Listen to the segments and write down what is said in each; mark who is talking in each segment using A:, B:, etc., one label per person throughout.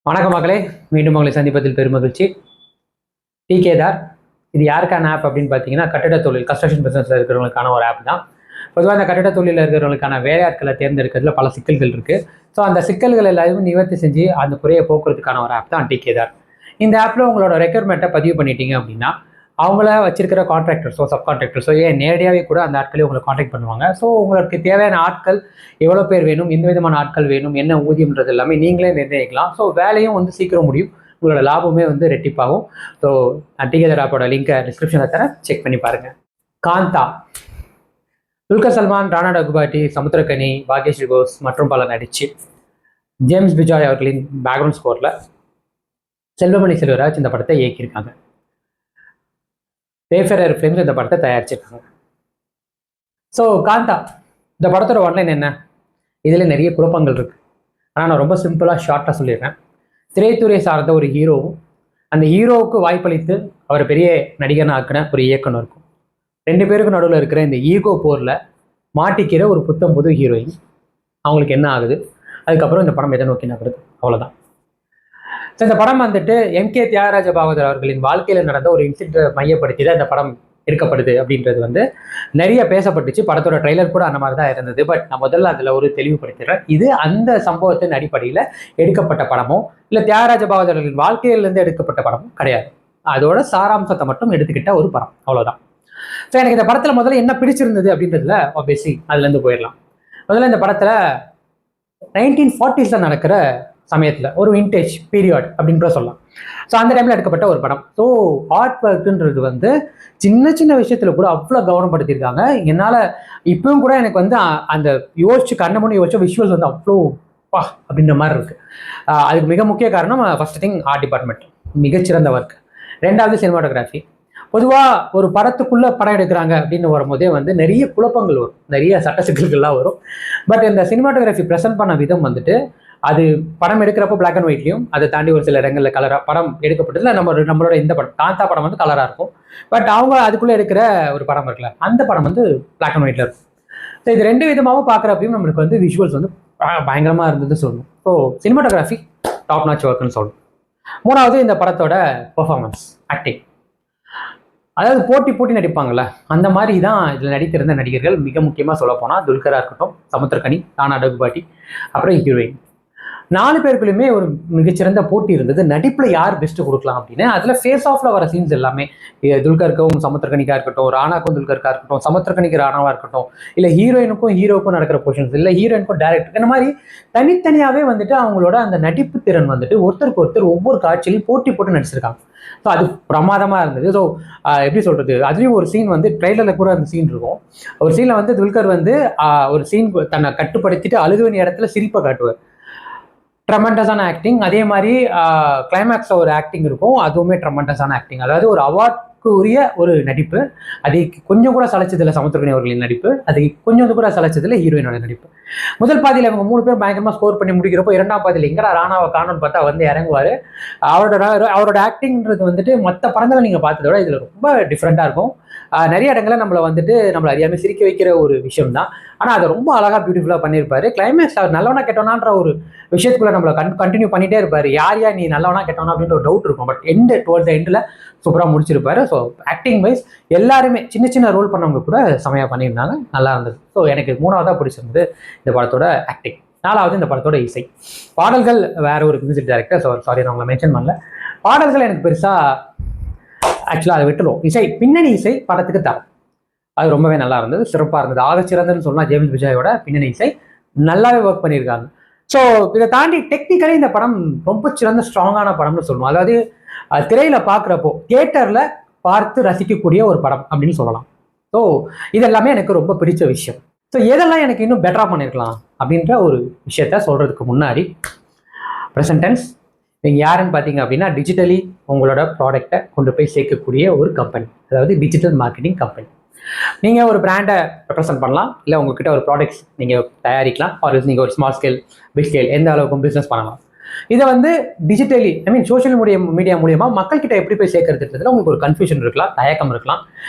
A: வணக்கம் மக்களே, மீண்டும் உங்களை சந்திப்பதில் பெருமகிழ்ச்சி. டிகேதார் இது யாருக்கான ஆப் அப்படின்னு பார்த்தீங்கன்னா, கட்டிட தொழில் கன்ஸ்ட்ரக்ஷன் பிஸ்னஸில் இருக்கிறவங்களுக்கான ஒரு ஆப் தான். பொதுவாக அந்த கட்டிட தொழிலில் இருக்கிறவங்களுக்கான வேலையாட்களை தேர்ந்தெடுக்கிறதுல பல சிக்கல்கள் இருக்குது. ஸோ அந்த சிக்கல்கள் எல்லாத்தையும் நிவர்த்தி செஞ்சு அந்த குறையை போக்குறதுக்கான ஒரு ஆப் தான் டிகேதார். இந்த ஆப்பில் உங்களோட ரெக்யர்மெண்ட்டை பதிவு பண்ணிட்டீங்க அப்படின்னா, அவங்கள வச்சிருக்கிற கான்ட்ராக்டர்ஸோ சப்கான்ட்ராக்டர்ஸோ நேரடியாகவே கூட அந்த ஆட்களே உங்களை கான்டாக்ட் பண்ணுவாங்க. ஸோ உங்களுக்கு தேவையான ஆட்கள் எவ்வளோ பேர் வேணும், எந்த விதமான ஆட்கள் வேணும், என்ன ஊதியம்ன்றது எல்லாமே நீங்களே நிர்ணயிக்கலாம். ஸோ வேலையும் சீக்கிரம் முடியும், உங்களோட லாபமே ரெட்டிப்பாகும். ஸோ டிகேதார் ஆப்போட லிங்கை டிஸ்கிரிப்ஷனில் தரேன், செக் பண்ணி பாருங்கள். காந்தா துல்கர் சல்மான், ராணா டகுபாட்டி, சமுத்திரக்கனி, பாக்யஸ்ரீ கோஸ் மற்றும் பலர் நடிச்சு ஜேம்ஸ் பிஜாய் அவர்களின் பேக்ரவுண்ட் ஸ்கோரில் செல்வமணி செல்வராஜ் இந்த படத்தை இயக்கியிருக்காங்க. வேஃபேரர் ஃபிலிம்ஸ் இந்த படத்தை தயாரிச்சிருக்காங்க. ஸோ காந்தா இந்த படத்தோட ஒன்லைன் என்ன? இதில் நிறைய குழப்பங்கள் இருக்குது. ஆனால் நான் ரொம்ப சிம்பிளாக ஷார்ட்டாக சொல்லிடுறேன். திரைத்துறை சார்ந்த ஒரு ஹீரோவும் அந்த ஹீரோவுக்கு வாய்ப்பளித்து அவர் பெரிய நடிகன் ஆக்கின ஒரு இயக்குனர் இருக்கும். ரெண்டு பேருக்கு நடுவில் இருக்கிற இந்த ஈகோ போரில் மாட்டிக்கிற ஒரு புது ஹீரோயின். அவங்களுக்கு என்ன ஆகுது, அதுக்கப்புறம் இந்த படம் எதை நோக்கி நகருது, அவ்வளோதான். ஸோ இந்த படம் எம்.கே. தியாகராஜ பாகவதர் அவர்களின் வாழ்க்கையில் நடந்த ஒரு இன்சிடென்ட்டை மையப்படுத்தி தான் இந்த படம் எடுக்கப்படுது அப்படின்றது நிறைய பேசப்பட்டுச்சு. படத்தோட ட்ரெய்லர் கூட அந்த மாதிரி தான் இருந்தது. பட் நான் முதல்ல அதில் ஒரு தெளிவுபடுத்திடுறேன். இது அந்த சம்பவத்தின் அடிப்படையில் எடுக்கப்பட்ட படமோ இல்லை தியாகராஜ பாகவதர்களின் வாழ்க்கையிலேருந்து எடுக்கப்பட்ட படமும் கிடையாது. அதோட சாராம்சத்தை மட்டும் எடுத்துக்கிட்ட ஒரு படம், அவ்வளோதான். ஸோ எனக்கு இந்த படத்தில் முதல்ல என்ன பிடிச்சிருந்தது ஆப்வியஸ்லி அதுலேருந்து போயிடலாம். முதல்ல இந்த படத்தில் 1940s நடக்கிற சமயத்தில் ஒரு விண்டேஜ் பீரியட் அப்படின்னு சொல்லலாம். ஸோ அந்த டைமில் எடுக்கப்பட்ட ஒரு படம். ஸோ ஆர்ட் ஒர்க்குன்றது சின்ன சின்ன விஷயத்தில் கூட அவ்வளோ கவனப்படுத்தியிருக்காங்க. என்னால் இப்பவும் கூட எனக்கு அந்த கண்ண முன்னே யோசிச்ச விஷுவல்ஸ் அவ்வளோ பா அப்படின்ற மாதிரி இருக்குது. அதுக்கு மிக முக்கிய காரணம் ஃபர்ஸ்ட் திங் ஆர்ட் டிபார்ட்மெண்ட், மிகச்சிறந்த ஒர்க். ரெண்டாவது சினிமாட்டோகிராஃபி. பொதுவாக ஒரு படத்துக்குள்ளே படம் எடுக்கிறாங்க அப்படின்னு வரும்போதே நிறைய குழப்பங்கள் வரும், நிறைய சட்ட சிக்கல்கள்லாம் வரும். பட் இந்த சினிமாட்டோகிராஃபி ப்ரெசென்ட் பண்ண விதம் அது படம் எடுக்கிறப்போ பிளாக் அண்ட் ஒயிட்லையும், அதை தாண்டி ஒரு சில இடங்களில் கலராக படம் எடுக்கப்பட்டதில் நம்மளோட இந்த படம் காந்தா படம் கலராக இருக்கும். பட் அவங்க அதுக்குள்ளே எடுக்கிற ஒரு படம் இருக்குல்ல, அந்த படம் பிளாக் அண்ட் ஒயிட்டில் இருக்கும். ஸோ இது ரெண்டு விதமாகவும் பார்க்குறப்பையும் நம்மளுக்கு விஷுவல்ஸ் பயங்கரமாக இருந்தது சொல்லணும். ஸோ சினிமாட்டோகிராஃபி டாப் நாச் ஒர்க்குன்னு சொல்லணும். மூணாவது இந்த படத்தோட பெர்ஃபார்மன்ஸ், ஆக்டிங். அதாவது போட்டி நடிப்பாங்கள்ல, அந்த மாதிரி தான் இதில் நடித்திருந்த நடிகர்கள். மிக முக்கியமாக சொல்ல போனால் துல்கராக இருக்கட்டும், சமுத்திரக்கனி, ராணா டகுபாட்டி, அப்புறம் ஹீரோயின், 4 பேருக்குள்ளுமே ஒரு மிகச்சிறந்த போட்டி இருந்தது. நடிப்பில் யார் பெஸ்ட்டு கொடுக்கலாம் அப்படின்னு. அதில் ஃபேஸ் ஆஃபில் வர சீன்ஸ் எல்லாமே துல்கருக்கும் சமுத்திரக்கனிக்காக இருக்கட்டும், ராணாக்கும் துல்கருக்காக இருக்கட்டும், சமுத்திரக்கனிக்கு ராணாவாக இருக்கட்டும், இல்லை ஹீரோயினுக்கும் நடக்கிற போர்ஷன்ஸ், இல்லை ஹீரோயினுக்கும் டேரக்டர், இந்த மாதிரி தனித்தனியாகவே அவங்களோட அந்த நடிப்பு திறன் ஒருத்தருக்கு ஒருத்தர் ஒவ்வொரு காட்சியிலும் போட்டி போட்டு நடிச்சிருக்காங்க. ஸோ அது பிரமாதமாக இருந்தது. ஸோ எப்படி சொல்கிறது, அதுலேயும் ஒரு சீன் ட்ரெய்லரில் கூட அந்த சீன் இருக்கும். ஒரு சீனில் துல்கர் ஒரு சீன் தன்னை கட்டுப்படுத்திட்டு அழுகுவின் இடத்துல சிரிப்பை காட்டுவார். ட்ரமெண்டஸான ஆக்டிங். அதே மாதிரி கிளைமேக்ஸில் ஒரு ஆக்டிங் இருக்கும், அதுவுமே ட்ரமெண்டஸான ஆக்டிங். அதாவது ஒரு அவார்ட்க்கு உரிய ஒரு நடிப்பு. அது கொஞ்சம் கூட சலைச்சதில்லை சமுத்திரக்கனி அவர்களின் நடிப்பு, அது கொஞ்சம் கூட சலைச்சதில்லை ஹீரோயினோட நடிப்பு. முதல் பாதியில் அவங்க 3 பேர் பயங்கரமாக ஸ்கோர் பண்ணி முடிக்கிறப்போ, இரண்டாம் பாதியில் எங்கடா ராணாவை காணும்னு பார்த்தா இறங்குவார். அவரோட ஆக்டிங்கிறது மற்ற படங்களை நீங்கள் பார்த்ததோட இதில் ரொம்ப டிஃப்ரெண்ட்டாக இருக்கும். நிறைய இடங்களில் நம்மளை அறியாமல் சிரிக்க வைக்கிற ஒரு விஷயம் தான். ஆனால் அதை ரொம்ப அழகாக பியூட்டிஃபுல்லாக பண்ணியிருப்பார். கிளைமேக்ஸ் அவர் நல்லவனா கெட்டவனான்ற ஒரு விஷயத்துக்குள்ள நம்மளை கண்டினியூ பண்ணிகிட்டே இருப்பார். யார் நீ நல்லவனா கெட்டவனா அப்படின்ற ஒரு டவுட் இருக்கும். பட் டுவர்ட்ஸ் எண்டில் சூப்பராக முடிச்சிருப்பாரு. ஸோ ஆக்டிங் வைஸ் எல்லாருமே சின்ன ரோல் பண்ணவங்க கூட செமையாக பண்ணியிருந்தாங்க, நல்லா இருந்தது. ஸோ எனக்கு 3வதாக பிடிச்சிருந்தது இந்த படத்தோட ஆக்டிங். 4வது இந்த படத்தோட இசை. பாடல்கள் வேற ஒரு மியூசிக் டைரக்டர், சாரி நான் உங்களை மென்ஷன் பண்ணல. பாடல்கள் எனக்கு பெருசாக ஆக்சுவலாக அதை விட்டுருவோம். பின்னணி இசை படத்துக்கு தரம், அது ரொம்பவே நல்லா இருந்தது, சிறப்பாக இருந்தது. ஆக சிறந்ததுன்னு சொல்லலாம் ஜேம்ஸ் பிஜாயோட பின்னணி இசை நல்லாவே ஒர்க் பண்ணியிருக்காங்க. ஸோ இதை தாண்டி டெக்னிக்கலி இந்த படம் ரொம்ப சிறந்த ஸ்ட்ராங்கான படம்னு சொல்லணும். அதாவது திரையில் பார்க்குறப்போ தியேட்டரில் பார்த்து ரசிக்கக்கூடிய ஒரு படம் அப்படின்னு சொல்லலாம். ஸோ இதெல்லாமே எனக்கு ரொம்ப பிடிச்ச விஷயம். ஸோ எதெல்லாம் எனக்கு இன்னும் பெட்டராக பண்ணியிருக்கலாம் அப்படின்ற ஒரு விஷயத்த சொல்கிறதுக்கு முன்னாடி, ப்ரெசன்ட் டென்ஸ், நீங்கள் யாருன்னு பார்த்தீங்க அப்படின்னா டிஜிட்டலி உங்களோட ப்ராடக்டை கொண்டு போய் சேர்க்கக்கூடிய ஒரு கம்பெனி, அதாவது டிஜிட்டல் மார்க்கெட்டிங் கம்பெனி. நீங்கள் ஒரு பிராண்டை ரெப்ரசென்ட் பண்ணலாம், இல்லை உங்ககிட்ட ஒரு ப்ராடக்ட்ஸ் நீங்கள் தயாரிக்கலாம், ஒரு நீங்கள் ஒரு ஸ்மால் ஸ்கேல், பிக் ஸ்கேல் எந்த அளவுக்கும் பிஸ்னஸ் பண்ணலாம். இதை வந்து டிஜிட்டலி சோஷியல் மீடியா மூலியமாக மக்கள்கிட்ட எப்படி போய் சேர்க்கறதுன்றதுல உங்களுக்கு ஒரு கன்ஃபியூஷன் இருக்கலாம், தயக்கம் இருக்கலாம்.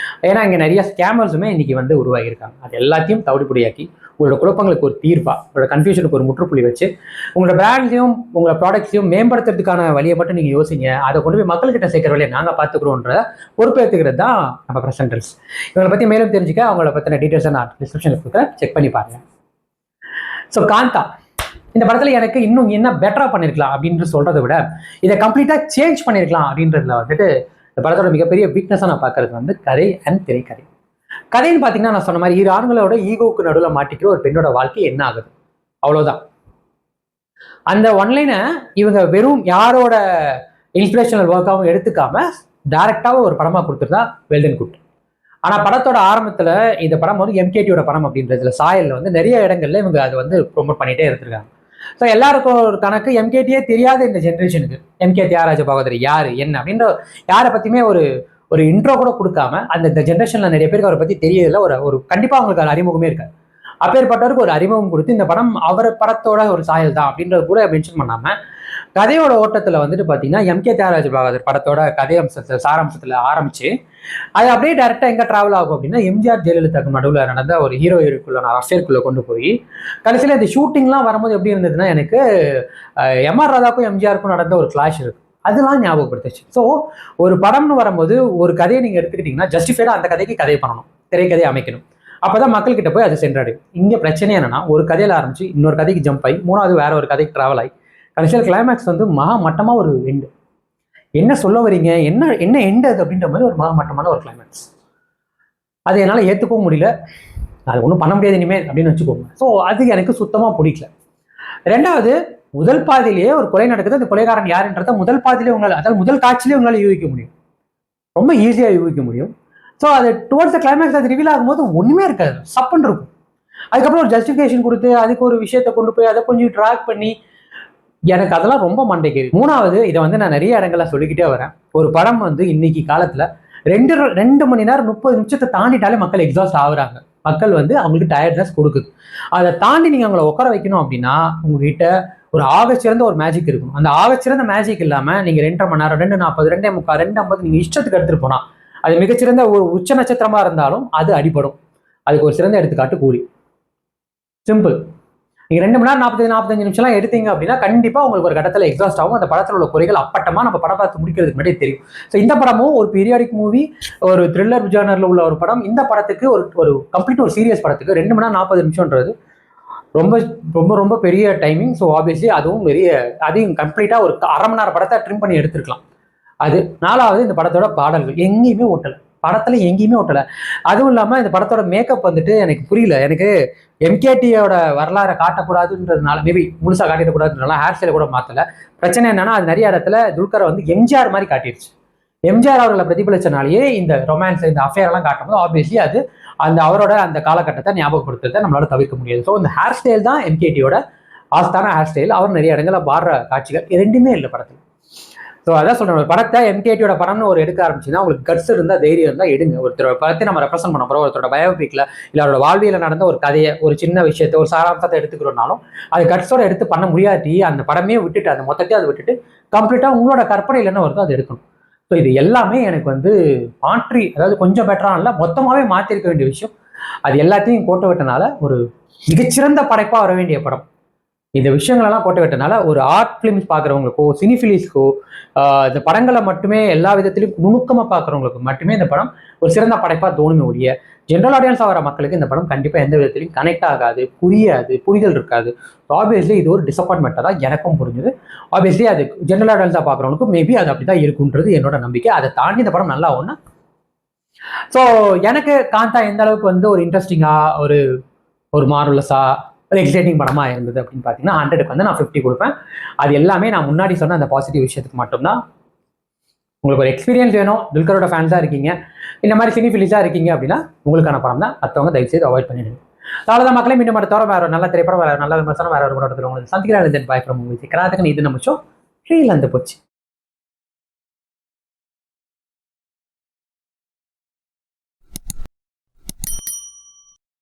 A: ஏன்னா இங்கே நிறைய ஸ்கேமர்ஸுமே இன்னைக்கு வந்து உருவாகியிருக்காங்க. அது எல்லாத்தையும் தவிடுபடியாக்கி உங்களோட குழப்பங்களுக்கு ஒரு தீர்வா, உங்களோட கன்ஃபியூஷனுக்கு ஒரு முற்றுப்புள்ளி வச்சு உங்களோட பிராண்ட்ஸையும் உங்களோட ப்ராடக்ட்ஸையும் மேம்படுத்துறதுக்கான வழியை மட்டும் நீங்கள் யோசிங்க. அதை கொண்டு போய் மக்கள்கிட்ட சேர்க்கிற வழியை நாங்கள் பார்த்துக்கிறோன்ற பொறுப்பேற்றுக்கிறது தான் நம்ம ப்ரெசென்டர்ஸ். இவங்களை பற்றி மேலும் தெரிஞ்சுக்க அவங்கள பற்றின டீட்டெயில்ஸை நான் டிஸ்கிரிப்ஷனில் கொடுக்குறேன், செக் பண்ணி பாருங்க. ஸோ காந்தா இந்த படத்தில் எனக்கு இன்னும் என்ன பெட்டராக பண்ணியிருக்கலாம் அப்படின்னு சொல்கிறத விட இதை கம்ப்ளீட்டாக சேஞ்ச் பண்ணியிருக்கலாம் அப்படின்றதுல வந்துட்டு இந்த படத்தோட மிகப்பெரிய வீக்னஸாக நான் பார்க்கறது வந்து கதை அண்ட் திரைக்கதை. கதைன்னு பார்த்தீங்கன்னா நான் சொன்ன மாதிரி இரு ஆண்களோட ஈகோவுக்கு நடுவில் மாட்டிக்கிற ஒரு பெண்ணோட வாழ்க்கை என்ன ஆகுது, அவ்வளோதான். அந்த ஒன்லைனை இவங்க வெறும் யாரோட இன்ஸ்பிரேஷனல் ஒர்க்காகவும் எடுத்துக்காம டைரக்டாக ஒரு படமாக கொடுத்துருந்தா வெல் அண்ட் குட். ஆனால் படத்தோட ஆரம்பத்தில் இந்த படம் வந்து எம்கேடியோட படம் அப்படின்றதுல சாயலில் வந்து நிறைய இடங்கள்ல இவங்க அதை வந்து ப்ரொமோட் பண்ணிகிட்டே இருந்திருக்காங்க. ஸோ எல்லாருக்கும் ஒரு கணக்கு எம்கேடியே தெரியாத இந்த ஜென்ரேஷனுக்கு எம்கே தியாகராஜ பாகவதர் யார் என்ன அப்படின்ற யாரை பற்றியுமே ஒரு இன்ட்ரோ கூட கொடுக்காம இந்த ஜென்ரேஷனில் நிறைய பேருக்கு அவரை பற்றி தெரியல. ஒரு கண்டிப்பாக அவங்களுக்கு அது அறிமுகமே இருக்காது. அப்பேற்பட்டவருக்கு ஒரு அறிமுகம் கொடுத்து இந்த படம் அவர் படத்தோட ஒரு சாயல் தான் அப்படின்றது கூட மென்ஷன் பண்ணாமல் கதையோட ஓட்டத்தில் வந்துட்டு பார்த்தீங்கன்னா எம்கே தியாகராஜ பாகவதர் படத்தோட கதை அம்சத்தில் சாராம்சத்தில் ஆரம்பிச்சு அது அப்படியே டேரெக்டாக எங்கே ட்ராவல் ஆகும் அப்படின்னா எம்ஜிஆர் ஜெயலலிதாக்கு நடுவில் நடந்த ஒரு ஹீரோயினுக்குள்ள அஃபேருக்குள்ளே கொண்டு போய் கடைசியில் இந்த ஷூட்டிங்லாம் வரும்போது எப்படி இருந்ததுன்னா எனக்கு எம்ஆர் ராதாவுக்கும் எம்ஜிஆருக்கும் நடந்த ஒரு கிளாஷ் இருக்கு, அதெல்லாம் ஞாபகப்படுத்துச்சு. ஸோ ஒரு படம்னு வரும்போது ஒரு கதையை நீங்கள் எடுத்துக்கிட்டிங்கன்னா ஜஸ்டிஃபைடாக அந்த கதைக்கு கதை பண்ணணும், திரைக்கதையை அமைக்கணும். அப்போதான் மக்கள்கிட்ட போய் அது சென்றடையும். இங்கே பிரச்சனை என்னன்னா ஒரு கதையில் ஆரம்பிச்சு இன்னொரு கதைக்கு ஜம்ப் ஆகி மூணாவது வேற ஒரு கதைக்கு ட்ராவல் ஆகி கடைசியில் கிளைமேக்ஸ் வந்து மகா மட்டமாக ஒரு எண்டு. என்ன சொல்ல வரீங்க, என்ன எண்டு அது அப்படின்ற மாதிரி ஒரு மகா மட்டமான ஒரு கிளைமேக்ஸ். அது என்னால் ஏற்றுக்கவும் முடியல, அது ஒன்றும் பண்ண முடியாது இனிமேல் அப்படின்னு வச்சுக்கோங்க. ஸோ அது எனக்கு சுத்தமாக பிடிக்கல. ரெண்டாவது, முதல் பாதியிலேயே ஒரு கொலை நடக்குது, அந்த கொலைகாரன் யாருன்றத முதல் பாதியிலே உங்களால், அதாவது முதல் காட்சியிலே உங்களால் யூகிக்க முடியும், ரொம்ப ஈஸியாக யூகிக்க முடியும். ஸோ அது டுவர்ட்ஸ் த கிளைமேக்ஸ் அது ரிவீல் ஆகும்போது ஒன்றுமே இருக்காது, சப்புன்னு இருக்கும். அதுக்கப்புறம் ஒரு ஜஸ்டிஃபிகேஷன் கொடுத்து அதுக்கு ஒரு விஷயத்தை கொண்டு போய் அதை கொஞ்சம் ட்ராக் பண்ணி எனக்கு அதெல்லாம் ரொம்ப மண்டைக்கு. மூணாவது, இதை வந்து நான் நிறைய இடங்கள்ல சொல்லிக்கிட்டே வரேன், ஒரு படம் வந்து இன்னைக்கு காலத்தில் 2 மணி நேரம் 30 நிமிஷத்தை தாண்டிட்டாலே மக்கள் எக்ஸாஸ்ட் ஆகுறாங்க. மக்கள் வந்து அவங்களுக்கு டயர்ட்னஸ் கொடுக்குது. அதை தாண்டி நீங்கள் அவங்கள உட்கார வைக்கணும் அப்படின்னா உங்ககிட்ட ஒரு ஆகச்சிறந்த ஒரு மேஜிக் இருக்கணும். அந்த ஆகச்சிறந்த மேஜிக் இல்லாமல் நீங்கள் 2.5 மணி நேரம் 2:40 2:45 2:50 நீங்கள் இஷ்டத்துக்கு எடுத்துகிட்டு போனால் அது மிகச்சிறந்த ஒரு உச்ச நட்சத்திரமாக இருந்தாலும் அது அடிபடும். அதுக்கு ஒரு சிறந்த எடுத்துக்காட்டு கூலி. சிம்பிள். நீங்கள் 2 மணி நேரம் 45 நிமிஷம்லாம் எடுத்தீங்க அப்படின்னா கண்டிப்பாக உங்களுக்கு ஒரு கட்டத்தில் எக்ஸாஸ்ட் ஆகும். அந்த படத்தில் உள்ள குறைகள் அப்பட்டமாக நம்ம படம் பார்த்து முடிக்கிறதுக்கு முன்னாடி தெரியும். ஸோ இந்த படமும் ஒரு பீரியாடிக் மூவி, ஒரு த்ரில்லர் ஜானரில் உள்ள ஒரு படம். இந்த படத்துக்கு ஒரு கம்ப்ளீட் ஒரு சீரியஸ் படத்துக்கு 2 மணி நேரம் 40 நிமிஷம்ன்றது ரொம்ப ரொம்ப ரொம்ப பெரிய டைமிங். ஸோ ஆப்வியஸ்லி அதையும் கம்ப்ளீட்டாக ஒரு 1/2 மணி நேரம் படத்தை ட்ரிம் பண்ணி எடுத்துருக்கலாம். அது. நாலாவது, இந்த படத்தோட பாடல்கள் எங்கேயுமே ஓட்டலை, படத்துல எங்கேயுமே ஓட்டலை. அதுவும் இல்லாமல் இந்த படத்தோட மேக்கப் வந்துட்டு எனக்கு புரியல. எனக்கு எம்கேடியோட வரலாறை காட்டக்கூடாதுன்றதுனால, மேபி முழுசாக காட்டிடக்கூடாதுன்றதுனால ஹேர் ஸ்டைலை கூட மாற்றலை. பிரச்சனை என்னன்னா அது நிறைய இடத்துல துல்கரை வந்து எம்ஜிஆர் மாதிரி காட்டிடுச்சு. எம்ஜிஆர் அவர்களை பிரதிபலிச்சனாலேயே இந்த ரொமான்ஸ், இந்த அஃபேரெல்லாம் காட்டும்போது ஆப்வியஸ்லி அது அவரோட அந்த காலகட்டத்தை ஞாபகப்படுத்துறதை நம்மளால தவிர்க்க முடியாது. ஸோ இந்த ஹேர் ஸ்டைல் தான் எம்கேடியோட ஆஸ்தான ஹேர் ஸ்டைல். அவர் நிறைய இடங்களில் பாடுற காட்சிகள் ரெண்டுமே இல்லை படத்தில். ஸோ அதான் சொல்கிறேன், ஒரு படத்தை எம்கேடியோட படம்னு ஒரு எடுக்க ஆரம்பிச்சுன்னா உங்களுக்கு கட்ஸ் இருந்தால் தைரியம் இருந்தால் எடுங்க. ஒருத்தரோட படத்தை நம்ம ரெப்ரசென்ட் பண்ண போகிறோம், ஒருத்தரோட பயோபிக்கில் இல்லை அவரோட வாழ்வியில் நடந்த ஒரு கதையை, ஒரு சின்ன விஷயத்தை, ஒரு சாராம்சத்தை எடுத்துக்கிறோம்னாலும் அது கட்ஸோட எடுத்து பண்ண முடியாட்டி அந்த படமே விட்டுட்டு, அந்த மொத்தத்தையும் அதை விட்டுட்டு கம்ப்ளீட்டாக உங்களோட கற்பனையில் என்ன வருதோ அதை எடுக்கணும். ஸோ இது எல்லாமே எனக்கு வந்து மாற்றி, அதாவது கொஞ்சம் பெட்டராக இல்லை, மொத்தமாகவே மாற்றிருக்க வேண்டிய விஷயம். அது எல்லாத்தையும் கோட்டை விட்டனால ஒரு மிகச்சிறந்த படைப்பாக வர வேண்டிய படம். இந்த விஷயங்களெல்லாம் கோட்டை விட்டனால ஒரு ஆர்ட் ஃபிலிம்ஸ் பார்க்குறவங்களுக்கோ, சினிஃபிலிஸ்க்கோ, இந்த படங்களை மட்டுமே எல்லா விதத்திலையும் நுணுக்கமாக பார்க்குறவங்களுக்கு மட்டுமே இந்த படம் ஒரு சிறந்த படைப்பாக தோணுமே ஒழிய ஜென்ரல் ஆடியன்ஸாக வர மக்களுக்கு இந்த படம் கண்டிப்பாக எந்த விதத்திலையும் கனெக்ட் ஆகாது, புரியாது, புரிதல் இருக்காது. ஸோ ஆப்வியஸ்லி இது ஒரு டிசப்பாயின்மெண்ட்டாக தான் எனக்கும் புரிஞ்சுது. ஆப்வியஸ்லி அது ஜென்ரல் ஆடியன்ஸாக பார்க்குறவங்களுக்கும் மேபி அது அப்படி தான் இருக்குன்றது என்னோட நம்பிக்கை. அதை தாண்டி இந்த படம் நல்லா ஒன்று. ஸோ எனக்கு காந்தா எந்த அளவுக்கு வந்து ஒரு இன்ட்ரெஸ்டிங்காக, ஒரு மார்வலஸாக, ஒரு எக்ஸைட்டிங் படமாக இருந்தது அப்படின்னு பார்த்தீங்கன்னா 100க்கு வந்து நான் 50 கொடுப்பேன். அது எல்லாமே நான் முன்னாடி சொன்ன அந்த பாசிட்டிவ் விஷயத்துக்கு மட்டும்தான். உங்களுக்கு ஒரு எக்ஸ்பீரியன்ஸ் வேணும், துல்கரோட ஃபேன்ஸாக இருக்கீங்க, இந்த மாதிரி சினிஃபிலிஸாக இருக்கீங்க அப்படின்னா உங்களுக்கான படம் தான். மற்றவங்க தயவுசெய்து அவாய்ட் பண்ணிடுங்க. அவ்வளோதான் மக்களே. மீண்டும் தவிர வேறு ஒரு நல்ல திரைப்படம், வேறு நல்ல விமர்சனம், வேறு ஒரு படத்தில் உங்களுக்கு சந்திக்கிறேன். Bye from movie. கிராத்துக்கு இது நம்ம ஷோ ஸ்ரீலந்து போச்சு.